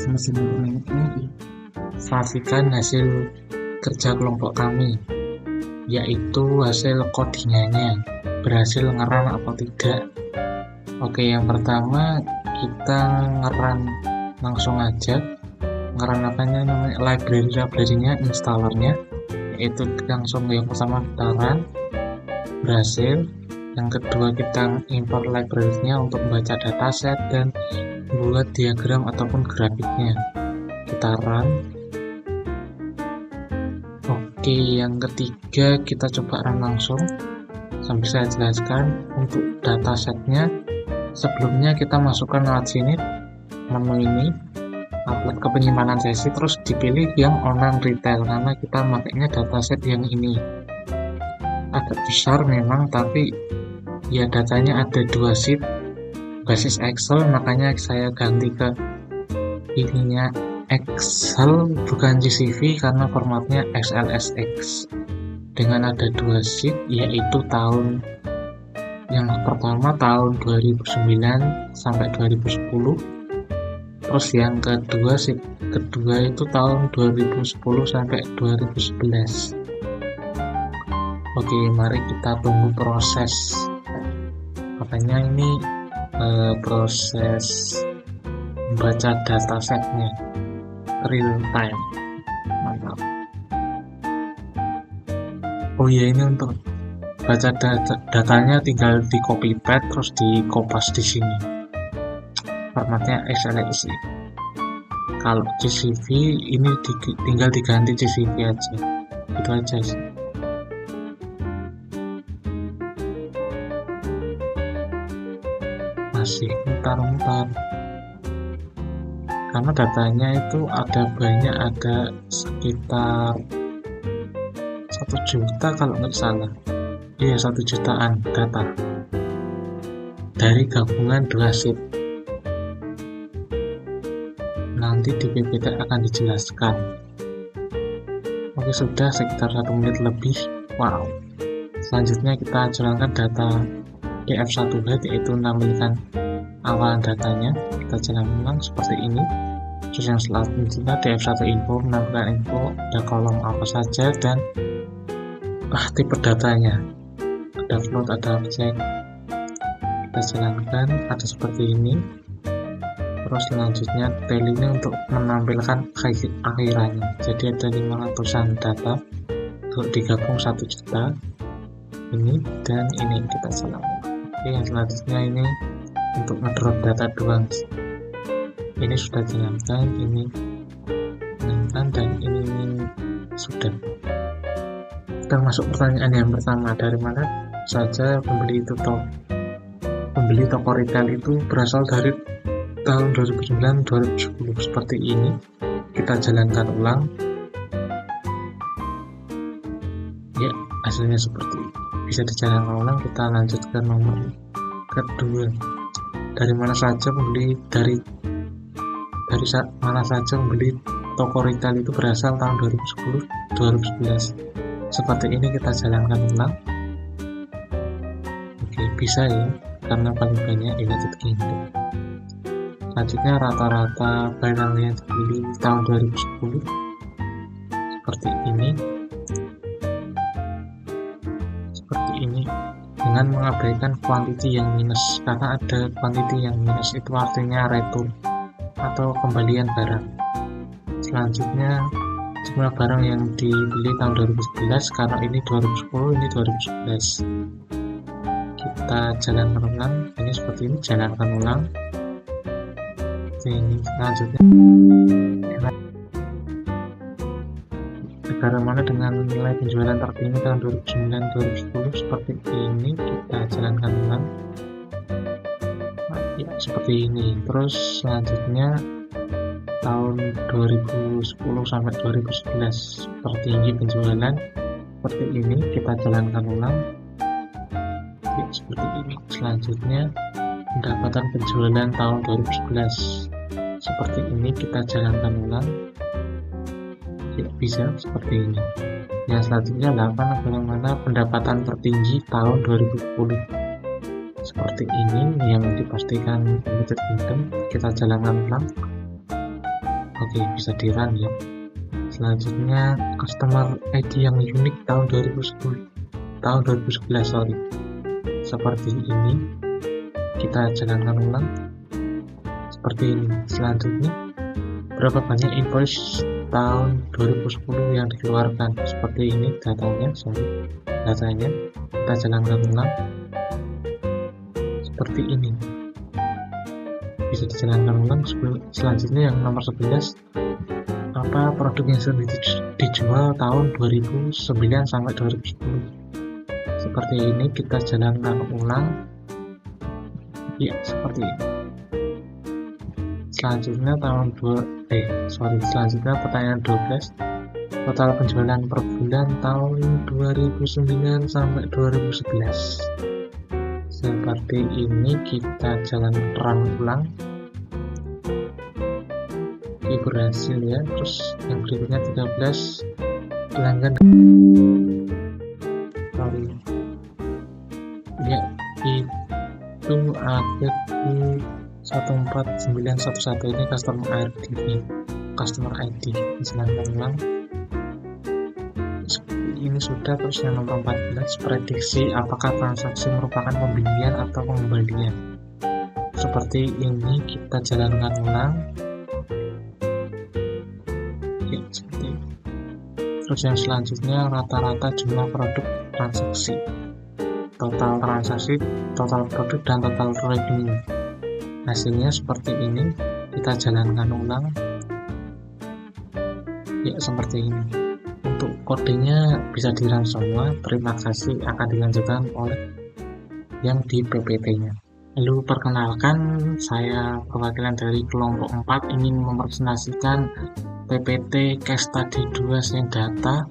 mesin learning ini saksikan hasil kerja kelompok kami, yaitu hasil codingannya berhasil ngeran atau tidak. Oke, yang pertama kita ngeran langsung aja, ngeran namanya library-nya, installernya, yaitu langsung yang pertama kita run, berhasil. Yang kedua kita import library-nya untuk membaca dataset dan buat diagram ataupun grafiknya, kita run. Oke, yang ketiga kita coba run langsung sambil saya jelaskan. Untuk datasetnya sebelumnya kita masukkan lewat sini, menu ini upload ke penyimpanan sesi, terus dipilih yang online retail karena kita makainya dataset yang ini. Agak besar memang, tapi ya datanya ada 2 sheet basis Excel, makanya saya ganti ke ininya Excel bukan CSV karena formatnya XLSX dengan ada 2 sheet, yaitu tahun yang pertama tahun 2009 sampai 2010, terus yang kedua sheet kedua itu tahun 2010 sampai 2011. Oke, mari kita tunggu proses katanya ini proses membaca datasetnya real time. Mantap. Oh iya, ini untuk baca datanya tinggal di copy paste terus di kopas di sini, formatnya XLSX. Kalau CSV ini tinggal diganti CSV aja, itu aja sih. Masih mutar-mutar karena datanya itu ada banyak, ada sekitar 1 juta kalau nggak salah. Iya, 1 jutaan data dari gabungan 2 sheet. Nanti di PPT akan dijelaskan. Oke, sudah sekitar 1 menit lebih. Wow. Selanjutnya kita jalankan data DF1H, yaitu menampilkan awalan datanya. Kita jalan ulang seperti ini. Terus yang selanjutnya DF1 info menampilkan info, ada kolom apa saja dan tipe datanya, ada float, ada objek. Kita jalankan ada seperti ini. Terus selanjutnya tail ini untuk menampilkan akhirannya, jadi ada 500an data untuk digabung 1 juta ini dan ini. Kita jalankan. Oke, yang selanjutnya ini untuk ngedrop data doang. Ini sudah jalankan, ini jalankan, dan ini sudah. Termasuk pertanyaan yang pertama, dari mana saja pembeli toko retail itu berasal dari tahun 2009-2010 seperti ini. Kita jalankan ulang. Ya, hasilnya seperti ini. Bisa dijalankan ulang. Kita lanjut ke nomor kedua. Dari mana saja pembeli mana saja pembeli toko retail itu berasal tahun 2010-2011 seperti ini. Kita jalankan ulang. Oke, bisa ya, karena paling banyak United Kingdom. Selanjutnya rata-rata barang yang dibeli tahun 2010 seperti ini dengan mengabaikan quantity yang minus, karena ada quantity yang minus itu artinya return atau kembalian barang. Selanjutnya jumlah barang yang dibeli tahun 2011, karena ini 2010, ini 2011. Kita jalankan ulang. Ini seperti ini, jalankan ulang. Ini selanjutnya negara mana dengan nilai penjualan tertinggi tahun 2009-2010 seperti ini. Kita jalankan ulang. Ya, seperti ini. Terus selanjutnya tahun 2010 sampai 2011 tertinggi penjualan seperti ini. Kita jalankan ulang. Ya, seperti ini. Selanjutnya pendapatan penjualan tahun 2011 seperti ini. Kita jalankan ulang. Ya, bisa seperti ini. Yang selanjutnya 8 bagaimana pendapatan tertinggi tahun 2010 seperti ini, yang dipastikan United Kingdom. Kita jalankan ulang. Oke, bisa di run ya. Selanjutnya customer ID yang unik tahun 2011 sorry. Seperti ini, kita jalankan ulang seperti ini. Selanjutnya, berapa banyak invoice tahun 2010 yang dikeluarkan? Seperti ini datanya kita jalankan ulang seperti ini, bisa dijalankan ulang. Selanjutnya yang nomor 11, apa produk yang sering dijual tahun 2009 sampai 2010? Seperti ini, kita jalankan ulang ya, seperti ini. Selanjutnya selanjutnya pertanyaan 12, total penjualan per bulan tahun 2009 sampai 2011. Seperti ini, kita run ulang. Oke, berhasil ya. Terus yang berikutnya 13, pelanggan ya, itu ada di 14911. Ini customer ID dijalankan ulang seperti ini sudah. Terus yang nomor 14, prediksi apakah transaksi merupakan pembelian atau pengembalian. Seperti ini, kita jalankan ulang ya, seperti ini. Terus yang selanjutnya, rata-rata jumlah produk transaksi, total transaksi, total produk, dan total revenue. Hasilnya seperti ini, kita jalankan ulang ya, seperti ini. Untuk kodenya bisa di-run semua. Terima kasih, akan dilanjutkan oleh yang di PPT-nya. Lalu perkenalkan, saya perwakilan dari kelompok 4 ingin mempresentasikan PPT Case Study 2 Seng Data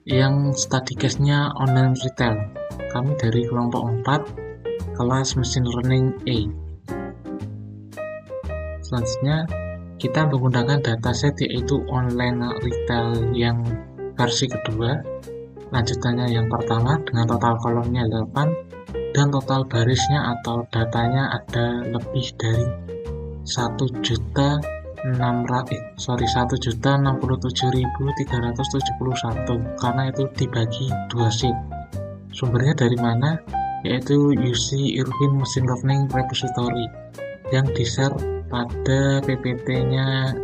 yang study case-nya online retail. Kami dari kelompok 4 kelas Machine Learning A. Selanjutnya, kita menggunakan dataset yaitu online retail yang versi kedua. Lanjutannya yang pertama dengan total kolomnya 8 dan total barisnya atau datanya ada lebih dari 1.067.371 karena itu dibagi 2 sheet. Sumbernya dari mana? Yaitu UC Irvine Machine Learning Repository yang di-share pada PPT-nya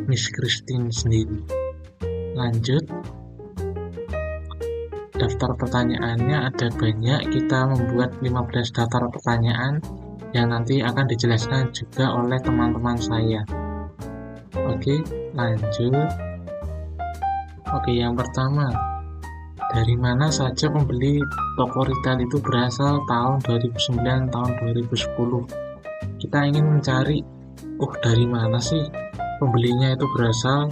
Miss Christine sendiri. Lanjut, daftar pertanyaannya ada banyak. Kita membuat 15 daftar pertanyaan yang nanti akan dijelaskan juga oleh teman-teman saya. Oke, lanjut. Oke, yang pertama, dari mana saja pembeli toko retail itu berasal tahun 2009, tahun 2010. Kita ingin mencari dari mana sih pembelinya itu berasal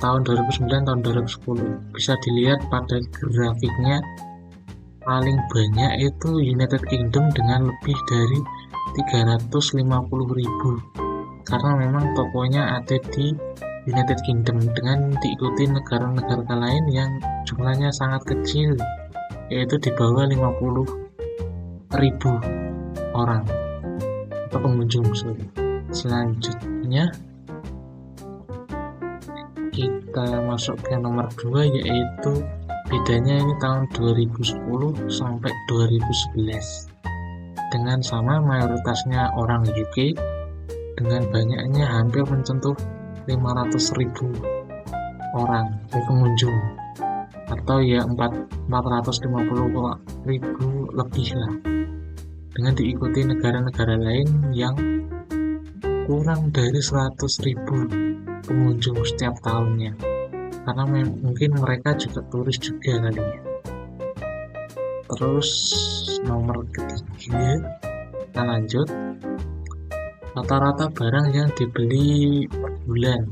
tahun 2009, tahun 2010. Bisa dilihat pada grafiknya, paling banyak itu United Kingdom dengan lebih dari 350.000, karena memang tokonya ada di United Kingdom, dengan diikuti negara-negara lain yang jumlahnya sangat kecil, yaitu di bawah 50.000 orang atau pengunjung. Selanjutnya kita masuk ke nomor 2, yaitu bedanya ini tahun 2010 sampai 2011. Dengan sama, mayoritasnya orang UK dengan banyaknya hampir mencentuh 500.000 orang pengunjung, atau ya 450.000 lebih lah, dengan diikuti negara-negara lain yang kurang dari 100.000 pengunjung setiap tahunnya, karena mungkin mereka juga turis juga kali ya. Terus nomor ketiga, kita lanjut, rata-rata barang yang dibeli per bulan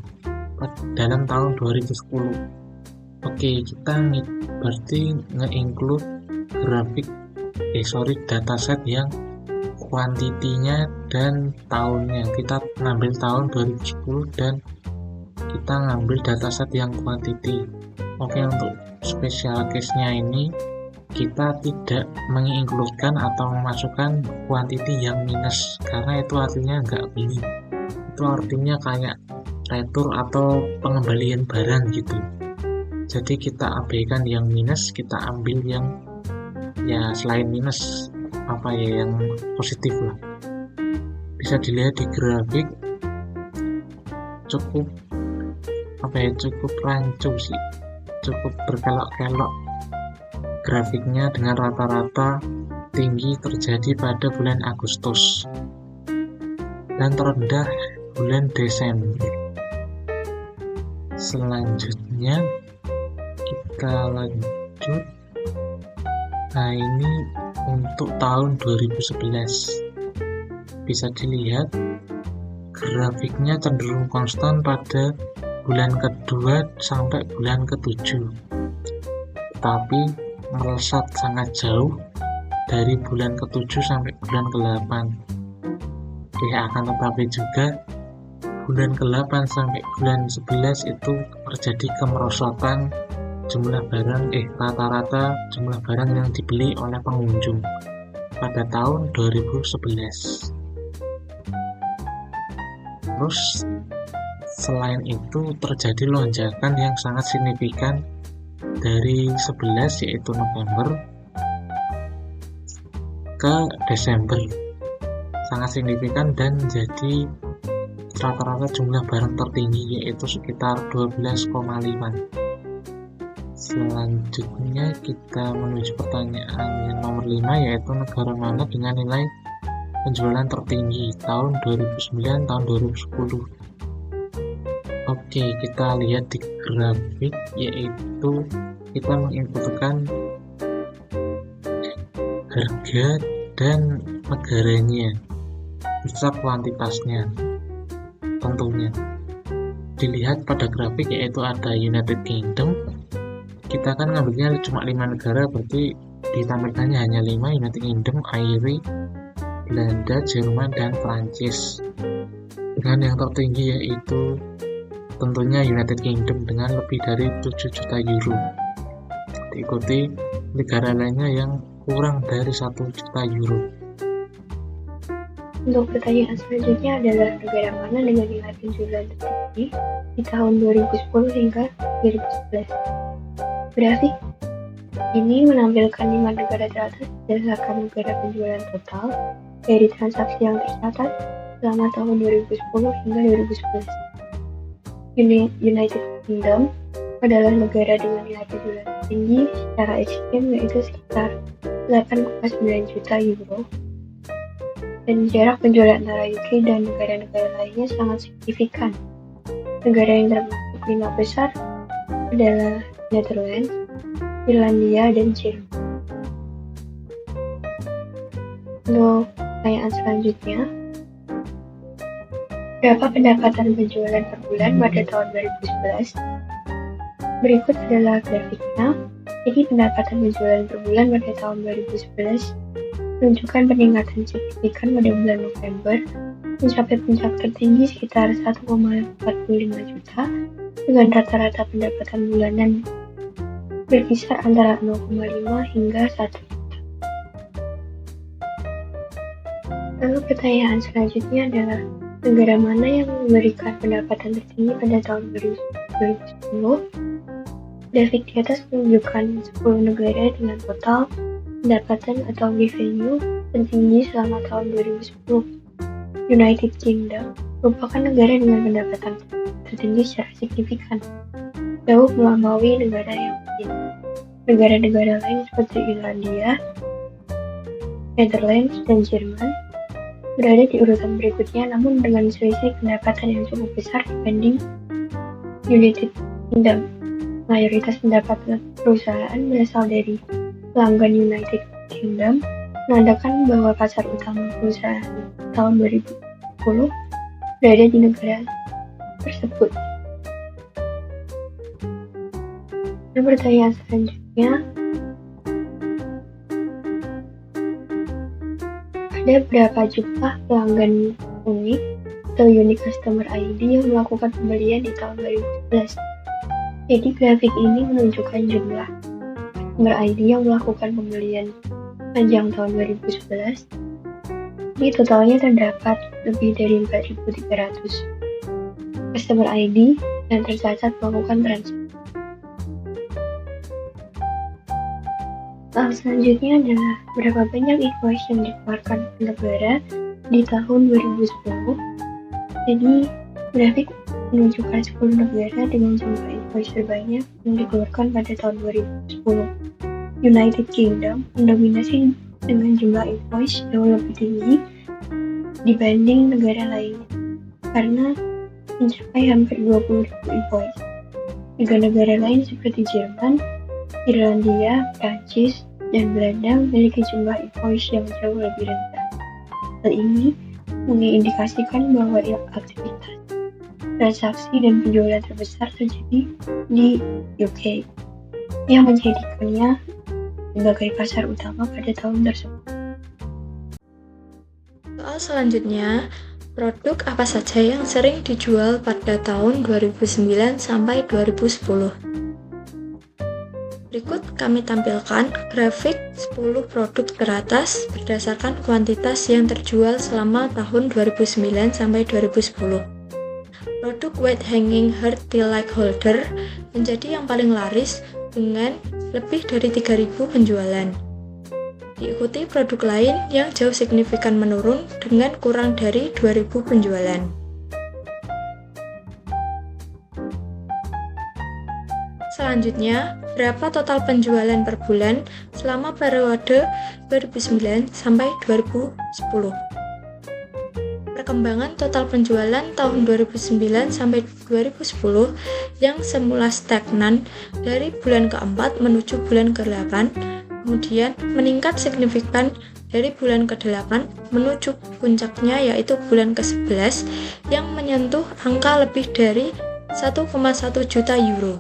dalam tahun 2010. Oke, kita berarti nge-include dataset yang kuantitinya dan tahunnya. Kita ngambil tahun 2010 dan kita ngambil dataset yang kuantiti. Oke, untuk special case-nya ini kita tidak mengincludekan atau memasukkan kuantiti yang minus, karena itu artinya nggak beli. Itu artinya kayak retur atau pengembalian barang gitu. Jadi kita abaikan yang minus, kita ambil yang ya selain minus apa ya yang positif lah. Bisa dilihat di grafik cukup cukup rancu sih, cukup berkelok-kelok grafiknya dengan rata-rata tinggi terjadi pada bulan Agustus dan terendah bulan Desember. Selanjutnya kita lanjut. Nah, ini untuk tahun 2011 bisa dilihat grafiknya cenderung konstan pada bulan kedua sampai bulan ke-7, tapi melesat sangat jauh dari bulan ke-7 sampai bulan ke-8. Akan tetapi juga bulan ke-8 sampai bulan 11 itu terjadi kemerosotan jumlah barang rata-rata jumlah barang yang dibeli oleh pengunjung pada tahun 2011. Terus selain itu terjadi lonjakan yang sangat signifikan dari 11 yaitu November ke Desember, sangat signifikan dan jadi rata-rata jumlah barang tertinggi yaitu sekitar 12,5. Selanjutnya kita menuju pertanyaan yang nomor 5, yaitu negara mana dengan nilai penjualan tertinggi tahun 2009 tahun 2010. Oke, kita lihat di grafik, yaitu kita menginputkan harga dan negaranya beserta kuantitasnya. Tentunya dilihat pada grafik, yaitu ada United Kingdom. Kita kan ngambilnya cuma 5 negara, berarti ditampilkannya hanya 5: United Kingdom, Irish, Belanda, Jerman, dan Prancis. Dengan yang tertinggi yaitu tentunya United Kingdom dengan lebih dari 7 juta euro. Diikuti negara lainnya yang kurang dari 1 juta euro. Untuk pertanyaan selanjutnya adalah negara mana dengan nilai penjualan tertinggi di tahun 2010 hingga 2011. Grafik ini menampilkan 5 negara teratas berdasarkan negara penjualan total dari transaksi yang tercatat selama tahun 2010 hingga 2011. United Kingdom adalah negara dengan nilai penjualan tinggi secara ekstrem, yaitu sekitar 8,9 juta euro. Dan jarak penjualan antara UK dan negara-negara lainnya sangat signifikan. Negara yang termasuk 5 besar adalah Netherlands, Finlandia, dan Jerman. Untuk pertanyaan selanjutnya, berapa pendapatan penjualan per bulan pada tahun 2011? Berikut adalah grafiknya. Jadi pendapatan penjualan per bulan pada tahun 2011 menunjukkan peningkatan signifikan pada bulan November, mencapai puncak tertinggi sekitar 1,45 juta dengan rata-rata pendapatan bulanan berkisar antara 0,5 hingga 1 juta. Lalu pertanyaan selanjutnya adalah negara mana yang memberikan pendapatan tertinggi pada tahun 2010? Grafik di atas menunjukkan 10 negara dengan total pendapatan atau revenue tertinggi selama tahun 2010. United Kingdom merupakan negara dengan pendapatan tertinggi secara signifikan, jauh melampaui negara yang lain. Negara-negara lain seperti Irlandia, Netherlands, dan Jerman berada di urutan berikutnya, namun dengan selisih pendapatan yang cukup besar dibanding United Kingdom. Mayoritas pendapatan perusahaan berasal dari pelanggan United Kingdom, menandakan bahwa pasar utama perusahaan tahun 2010 berada di negara tersebut. Dan pertanyaan selanjutnya, ada berapa jumlah pelanggan unik atau unique customer ID yang melakukan pembelian di tahun 2011? Jadi grafik ini menunjukkan jumlah customer ID yang melakukan pembelian sepanjang tahun 2011. Ini totalnya terdapat lebih dari 4.300. customer ID, dan tercatat melakukan transaksi. Selanjutnya adalah berapa banyak invoice yang dikeluarkan negara di tahun 2010. Jadi, grafik menunjukkan 10 negara dengan jumlah invoice terbanyak yang dikeluarkan pada tahun 2010. United Kingdom mendominasi dengan jumlah invoice yang lebih tinggi dibanding negara lainnya karena mencapai hampir 20.000 invoice. Negara-negara lain seperti Jerman, Irlandia, Prancis, dan Belanda memiliki jumlah invoice yang jauh lebih rendah. Hal ini mengindikasikan bahwa aktivitas transaksi dan penjualan terbesar terjadi di UK, yang menjadikannya sebagai pasar utama pada tahun tersebut. Soal selanjutnya, produk apa saja yang sering dijual pada tahun 2009 sampai 2010? Berikut kami tampilkan grafik 10 produk teratas berdasarkan kuantitas yang terjual selama tahun 2009 sampai 2010. Produk White Hanging Heart Tea Light Holder menjadi yang paling laris dengan lebih dari 3.000 penjualan. Diikuti produk lain yang jauh signifikan menurun dengan kurang dari 2.000 penjualan. Selanjutnya, berapa total penjualan per bulan selama periode 2009 sampai 2010? Perkembangan total penjualan tahun 2009 sampai 2010 yang semula stagnan dari bulan ke-4 menuju bulan ke-8, kemudian meningkat signifikan dari bulan ke-8 menuju puncaknya yaitu bulan ke-11 yang menyentuh angka lebih dari 1,1 juta euro.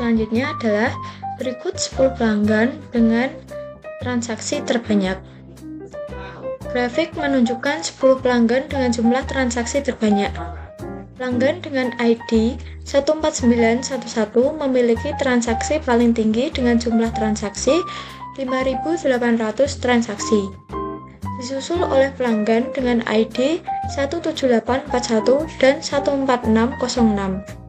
Selanjutnya adalah berikut 10 pelanggan dengan transaksi terbanyak. Grafik menunjukkan 10 pelanggan dengan jumlah transaksi terbanyak. Pelanggan dengan ID 14911 memiliki transaksi paling tinggi dengan jumlah transaksi 5.800 transaksi. Disusul oleh pelanggan dengan ID 17841 dan 14606.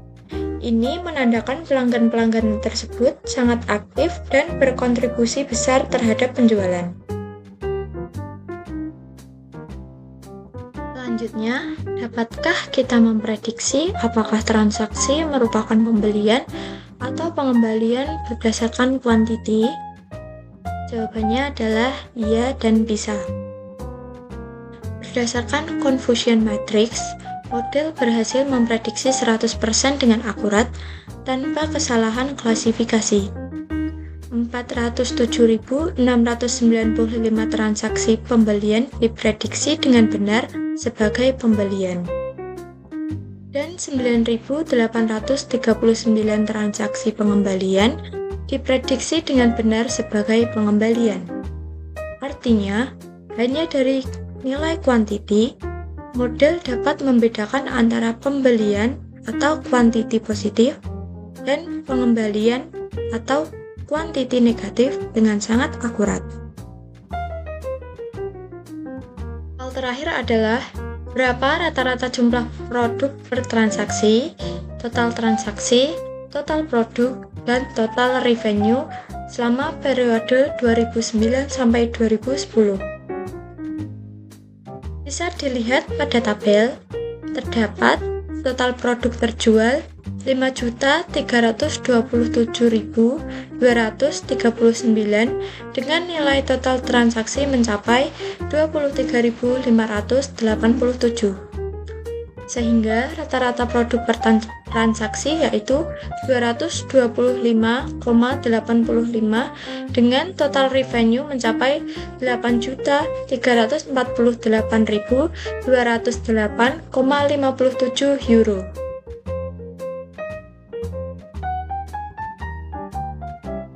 Ini menandakan pelanggan-pelanggan tersebut sangat aktif dan berkontribusi besar terhadap penjualan. Selanjutnya, dapatkah kita memprediksi apakah transaksi merupakan pembelian atau pengembalian berdasarkan kuantiti? Jawabannya adalah iya dan bisa. Berdasarkan Confucian Matrix, model berhasil memprediksi 100% dengan akurat tanpa kesalahan klasifikasi. 407.695 transaksi pembelian diprediksi dengan benar sebagai pembelian. Dan 9.839 transaksi pengembalian diprediksi dengan benar sebagai pengembalian. Artinya, hanya dari nilai kuantiti, model dapat membedakan antara pembelian atau kuantiti positif dan pengembalian atau kuantiti negatif dengan sangat akurat. Hal terakhir adalah berapa rata-rata jumlah produk per transaksi, total produk, dan total revenue selama periode 2009 sampai 2010. Bisa dilihat pada tabel, terdapat total produk terjual 5.327.239 dengan nilai total transaksi mencapai 23.587. Sehingga rata-rata produk per transaksi yaitu 225,85 dengan total revenue mencapai 8.348.208,57 euro.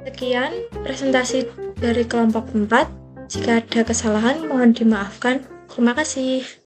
Sekian presentasi dari kelompok 4. Jika ada kesalahan mohon dimaafkan. Terima kasih.